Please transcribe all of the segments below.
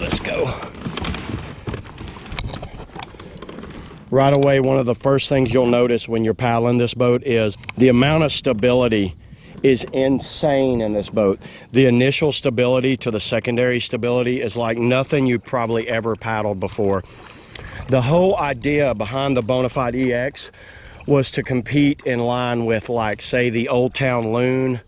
Let's go. Right away, one of the first things you'll notice when you're paddling this boat is the amount of stability is insane in this boat. The initial stability to the secondary stability is like nothing you've probably ever paddled before. The whole idea behind the Bonafide EX was to compete in line with, like, say, the Old Town Loon,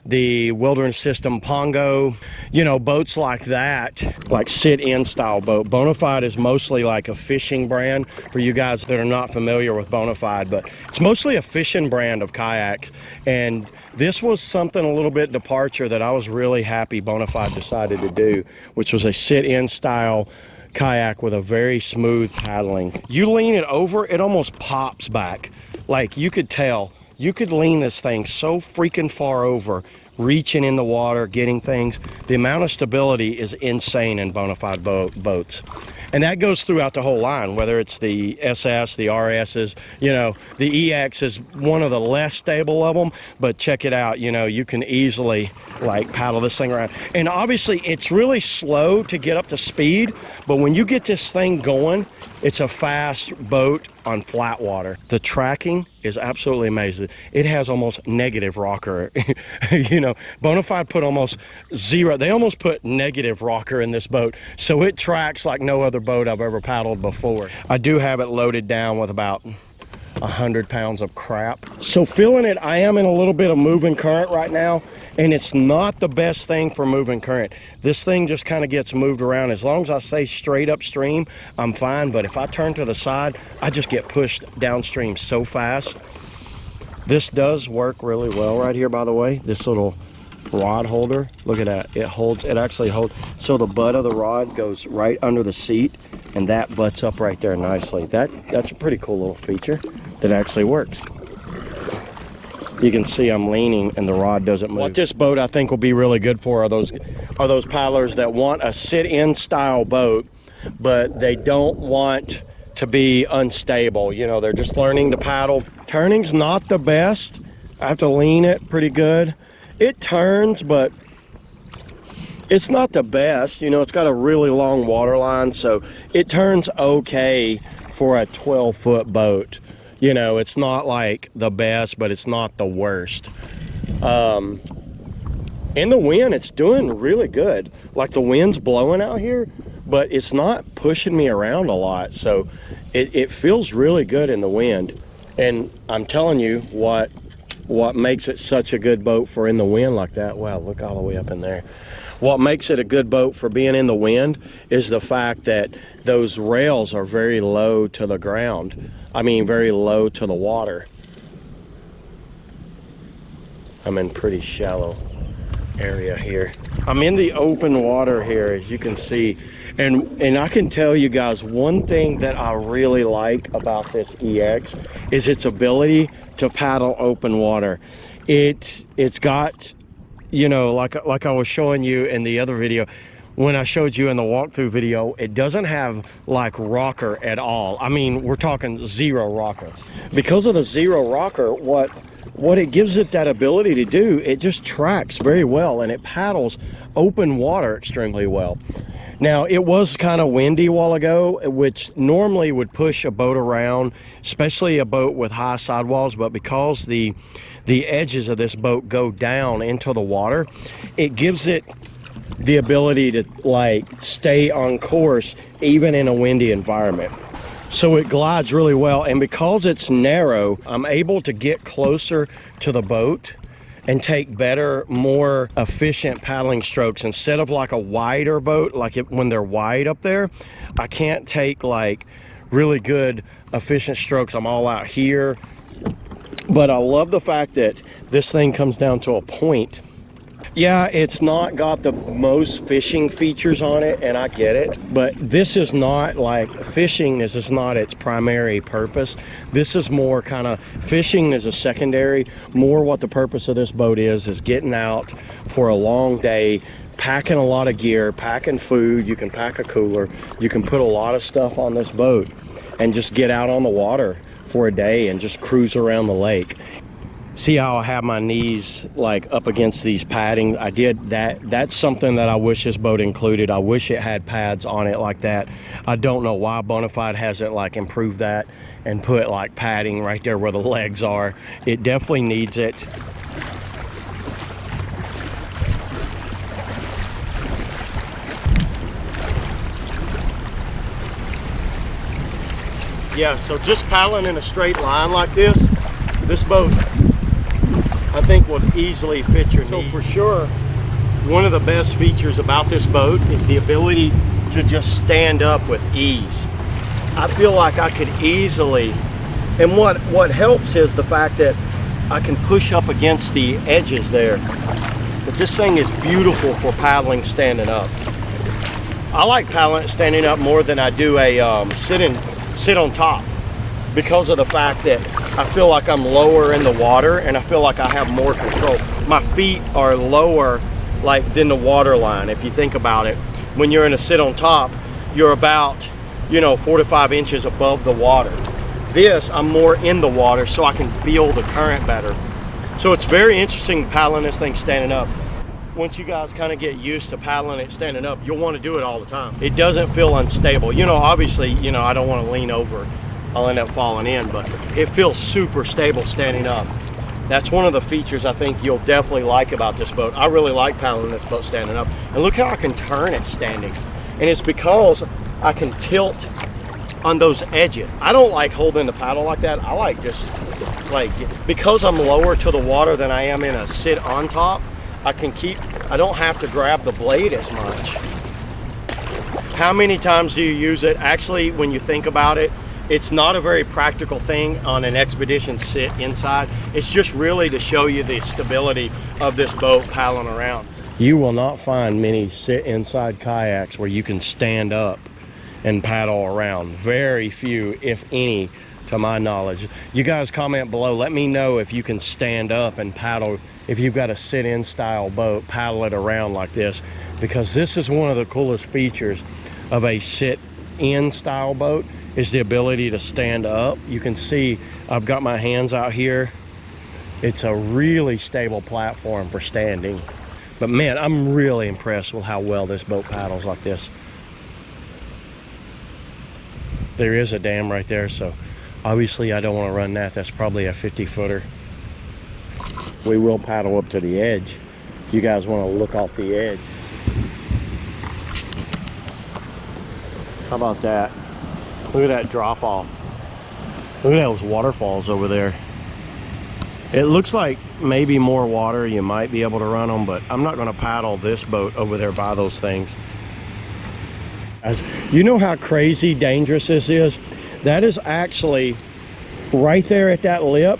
the Wilderness System Pongo, you know, boats like that, like sit-in style boat. Bonafide is mostly like a fishing brand for you guys that are not familiar with Bonafide, but it's mostly a fishing brand of kayaks. And this was something a little bit departure that I was really happy Bonafide decided to do, which was a sit-in style kayak with a very smooth paddling. You lean it over, it almost pops back. Like, you could tell. You could lean this thing so freaking far over, reaching in the water, getting things. The amount of stability is insane in Bonafide boats. And that goes throughout the whole line, whether it's the SS, the RSs, you know, the EX is one of the less stable of them, but check it out, you know, you can easily like paddle this thing around. And obviously it's really slow to get up to speed, but when you get this thing going, it's a fast boat on flat water. The tracking is absolutely amazing. It has almost negative rocker. You know, Bonafide put almost zero. They almost put negative rocker in this boat. So it tracks like no other boat I've ever paddled before. I do have it loaded down with about 100 pounds of crap. So feeling it, I am in a little bit of moving current right now, and it's not the best thing for moving current. This thing just kind of gets moved around. As long as I stay straight upstream, I'm fine, but if I turn to the side, I just get pushed downstream so fast. This does work really well right here, by the way. This little rod holder, look at that. It actually holds, so the butt of the rod goes right under the seat, and that butts up right there nicely. That's a pretty cool little feature that actually works. You can see I'm leaning and the rod doesn't move. What this boat I think will be really good for are those paddlers that want a sit-in style boat, but they don't want to be unstable. You know, they're just learning to paddle. Turning's not the best. I have to lean it pretty good. It turns, but it's not the best. You know, it's got a really long water line, so it turns okay for a 12-foot boat. You know, it's not like the best, but it's not the worst. In the wind, it's doing really good. Like, the wind's blowing out here, but it's not pushing me around a lot, so it feels really good in the wind. And I'm telling you what makes it such a good boat for in the wind like that. Wow, look all the way up in there. What makes it a good boat for being in the wind is the fact that those rails are very low to the ground. I mean, very low to the water. I'm in pretty shallow area here. I'm in the open water here, as you can see. And I can tell you guys, one thing that I really like about this EX is its ability to paddle open water. It's got, you know, like I was showing you in the other video, when I showed you in the walkthrough video, it doesn't have like rocker at all. I mean, we're talking zero rocker. Because of the zero rocker, what it gives it that ability to do, it just tracks very well and it paddles open water extremely well. Now, it was kind of windy a while ago, which normally would push a boat around, especially a boat with high sidewalls, but because the edges of this boat go down into the water, it gives it the ability to like stay on course even in a windy environment. So it glides really well, and because it's narrow, I'm able to get closer to the boat and take better, more efficient paddling strokes. Instead of like a wider boat, like when they're wide up there, I can't take like really good efficient strokes. I'm all out here. But I love the fact that this thing comes down to a point. Yeah, it's not got the most fishing features on it, and I get it, but this is not like fishing. This is not its primary purpose. This is more kind of fishing as a secondary. More what the purpose of this boat is getting out for a long day, packing a lot of gear, packing food. You can pack a cooler. You can put a lot of stuff on this boat and just get out on the water for a day and just cruise around the lake. See how I have my knees like up against these padding? I did that. That's something that I wish this boat included. I wish it had pads on it like that. I don't know why Bonafide hasn't like improved that and put like padding right there where the legs are. It definitely needs it. Yeah, so just paddling in a straight line like this boat, I think, would easily fit your needs. So for sure, one of the best features about this boat is the ability to just stand up with ease. I feel like I could easily, and what helps is the fact that I can push up against the edges there. But this thing is beautiful for paddling standing up. I like paddling standing up more than I do a sit on top, because of the fact that I feel like I'm lower in the water and I feel like I have more control. My feet are lower like than the water line. If you think about it, when you're in a sit on top, you're about, you know, 4 to 5 inches above the water. This, I'm more in the water so I can feel the current better. So it's very interesting paddling this thing standing up. Once you guys kind of get used to paddling it standing up, you'll want to do it all the time. It doesn't feel unstable. You know, obviously, you know, I don't want to lean over. I'll end up falling in, but it feels super stable standing up. That's one of the features I think you'll definitely like about this boat. I really like paddling this boat standing up. And look how I can turn it standing. And it's because I can tilt on those edges. I don't like holding the paddle like that. I like just like, because I'm lower to the water than I am in a sit on top, I don't have to grab the blade as much. How many times do you use it? Actually, when you think about it, it's not a very practical thing on an expedition sit inside. It's just really to show you the stability of this boat paddling around. You will not find many sit inside kayaks where you can stand up and paddle around. Very few, if any, to my knowledge. You guys comment below, let me know if you can stand up and paddle, if you've got a sit-in style boat, paddle it around like this, because this is one of the coolest features of a sit-in style boat, is the ability to stand up. You can see I've got my hands out here. It's a really stable platform for standing. But man, I'm really impressed with how well this boat paddles like this. There is a dam right there, so obviously I don't want to run that. That's probably a 50-footer. We will paddle up to the edge. You guys want to look off the edge. How about that? Look at that drop off. Look at those waterfalls over there. It looks like maybe more water, you might be able to run them, but I'm not going to paddle this boat over there by those things. You know how crazy dangerous this is? That is actually right there at that lip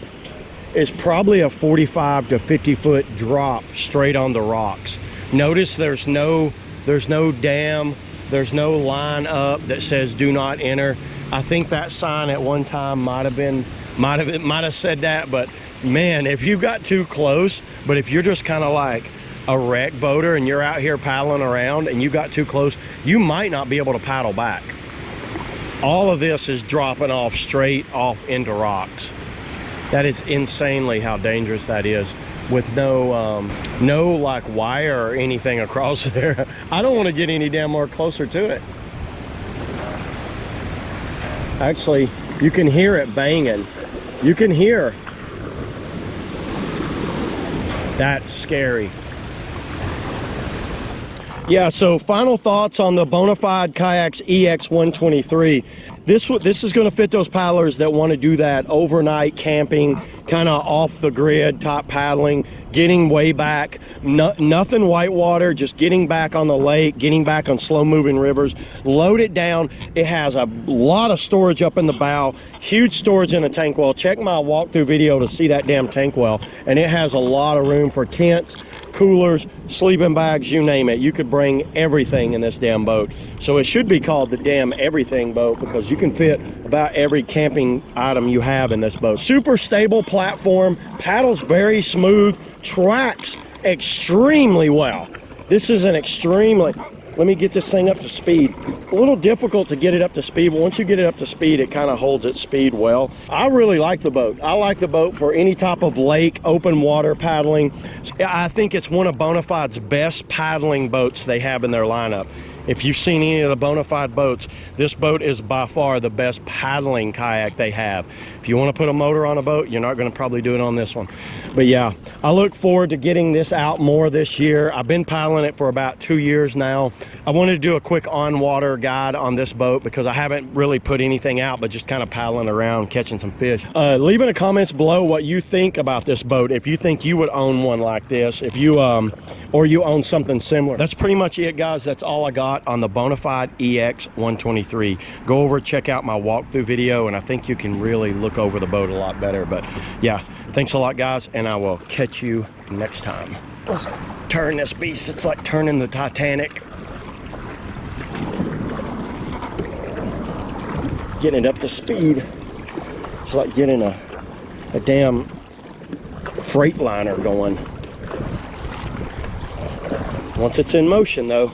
is probably a 45 to 50 foot drop straight on the rocks. Notice there's no dam, there's no line up that says do not enter. I think that sign at one time might have said that, but man, if you got too close, but if you're just kind of like a wreck boater and you're out here paddling around and you got too close, you might not be able to paddle back. All of this is dropping off straight off into rocks. That is insanely how dangerous that is, with no like wire or anything across there. I don't want to get any damn more closer to it. Actually, you can hear it banging. You can hear. That's scary. Yeah, so final thoughts on the Bonafide Kayaks EX123. This is going to fit those paddlers that want to do that overnight camping, kind of off the grid type paddling, getting way back, nothing whitewater, just getting back on the lake, getting back on slow moving rivers. Load it down. It has a lot of storage up in the bow, huge storage in the tank well. Check my walkthrough video to see that damn tank well, and it has a lot of room for tents, coolers, sleeping bags, you name it. You could bring everything in this damn boat. So it should be called the damn everything boat, because you can fit about every camping item you have in this boat. Super stable platform, paddles very smooth, tracks extremely well. This is an extremely, Let me get this thing up to speed. A little difficult to get it up to speed, but once you get it up to speed, it kind of holds its speed well. I really like the boat. I like the boat for any type of lake, open water paddling. I think it's one of Bonafide's best paddling boats they have in their lineup. If you've seen any of the Bonafide boats, this boat is by far the best paddling kayak they have. If you want to put a motor on a boat, you're not going to probably do it on this one. But yeah, I look forward to getting this out more this year. I've been paddling it for about 2 years now. I wanted to do a quick on-water guide on this boat because I haven't really put anything out, but just kind of paddling around, catching some fish. Leave in the comments below what you think about this boat. If you think you would own one like this, if you or you own something similar. That's pretty much it, guys. That's all I got on the Bonafide EX123. Go over, check out my walkthrough video, and I think you can really look over the boat a lot better. But yeah, thanks a lot, guys, and I will catch you next time. Let's turn this beast. It's like turning the Titanic. Getting it up to speed. It's like getting a damn freight liner going. Once it's in motion, though,